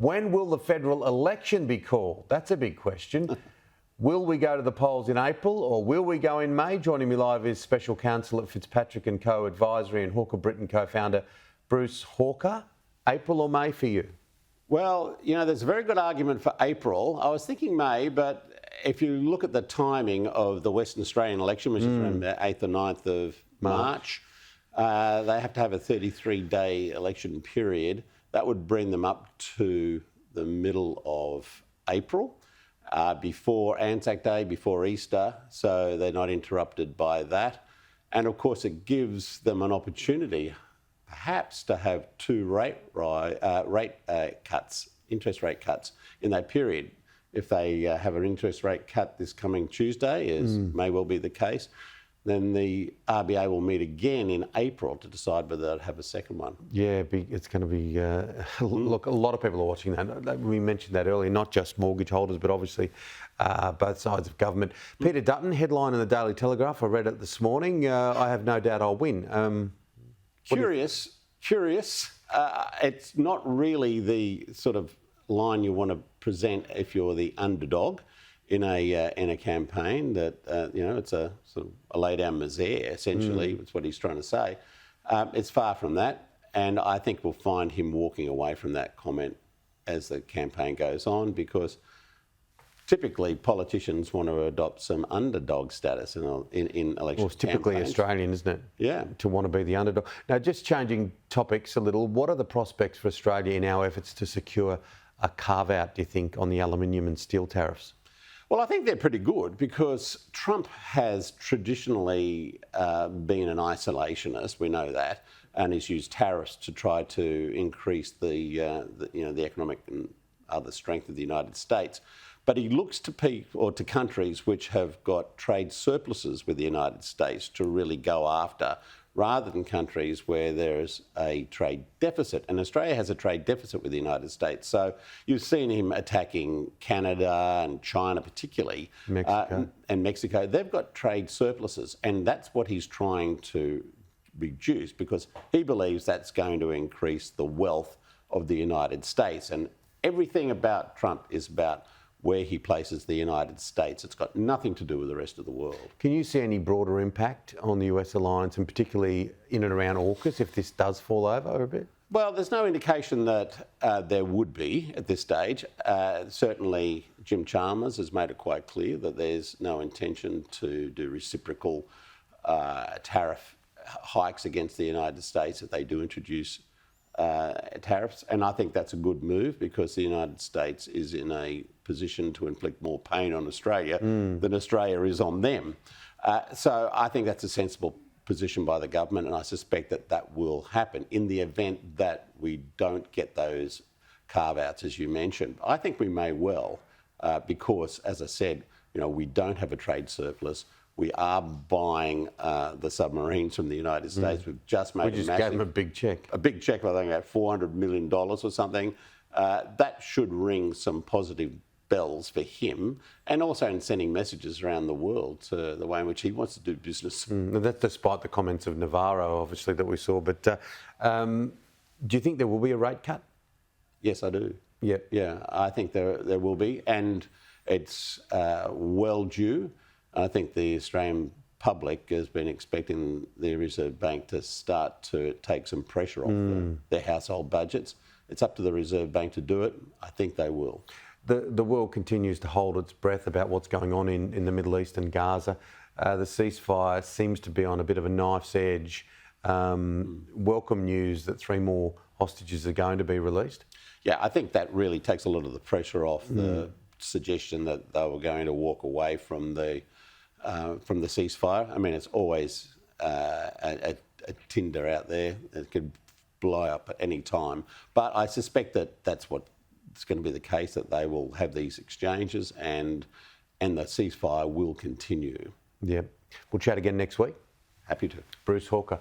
When will the federal election be called? That's a big question. Will we go to the polls in April or will we go in May? Joining me live is Special Counsel at Fitzpatrick & Co Advisory and Hawker Britton co-founder Bruce Hawker. April or May for you? Well, there's a very good argument for April. I was thinking May, but if you look at the timing of the Western Australian election, which is around the 8th or 9th of March, they have to have a 33-day election period. That would bring them up to the middle of April, before Anzac Day, before Easter, so they're not interrupted by that. And of course, it gives them an opportunity, perhaps, to have two interest rate cuts in that period. If they have an interest rate cut this coming Tuesday, as may well be the case, then the RBA will meet again in April to decide whether they'll have a second one. Yeah, it's going to be... look, a lot of people are watching that. We mentioned that earlier, not just mortgage holders, but obviously both sides of government. Peter Dutton, headline in the Daily Telegraph, I read it this morning. I have no doubt I'll win. Curious. It's not really the sort of line you want to present if you're the underdog in a campaign. That it's a sort of a lay down misère, essentially. That's what he's trying to say. It's far from that, and I think we'll find him walking away from that comment as the campaign goes on, because typically politicians want to adopt some underdog status in election campaigns. Well, it's typically Australian, isn't it? Yeah. To want to be the underdog. Now, just changing topics a little, what are the prospects for Australia in our efforts to secure a carve-out, do you think, on the aluminium and steel tariffs? Well, I think they're pretty good, because Trump has traditionally been an isolationist. We know that, and he's used tariffs to try to increase the economic and other strength of the United States. But he looks to countries which have got trade surpluses with the United States to really go after, rather than countries where there's a trade deficit. And Australia has a trade deficit with the United States. So you've seen him attacking Canada and China particularly. Mexico. And Mexico. They've got trade surpluses, and that's what he's trying to reduce, because he believes that's going to increase the wealth of the United States. And everything about Trump is about where he places the United States. It's got nothing to do with the rest of the world. Can you see any broader impact on the US alliance, and particularly in and around AUKUS, if this does fall over a bit? Well, there's no indication that there would be at this stage. Certainly, Jim Chalmers has made it quite clear that there's no intention to do reciprocal tariff hikes against the United States if they do introduce tariffs. And I think that's a good move, because the United States is in a position to inflict more pain on Australia than Australia is on them. So I think that's a sensible position by the government, and I suspect that will happen in the event that we don't get those carve-outs, as you mentioned. I think we may well, because, as I said, we don't have a trade surplus. We are buying the submarines from the United States. We've just made gave them a big check. A big check, I think, about $400 million or something. That should ring some positive bells for him, and also in sending messages around the world to the way in which he wants to do business. That's despite the comments of Navarro, obviously, that we saw. But do you think there will be a rate cut? Yes, I do. Yep. Yeah, I think there will be, and it's well due. I think the Australian public has been expecting the Reserve Bank to start to take some pressure off their household budgets. It's up to the Reserve Bank to do it. I think they will. The world continues to hold its breath about what's going on in the Middle East and Gaza. The ceasefire seems to be on a bit of a knife's edge. Welcome news that 3 more hostages are going to be released. Yeah, I think that really takes a lot of the pressure off the suggestion that they were going to walk away from the ceasefire. I mean, it's always a tinder out there. It could blow up at any time. But I suspect that that's what's going to be the case, that they will have these exchanges and the ceasefire will continue. Yeah. We'll chat again next week. Happy to. Bruce Hawker.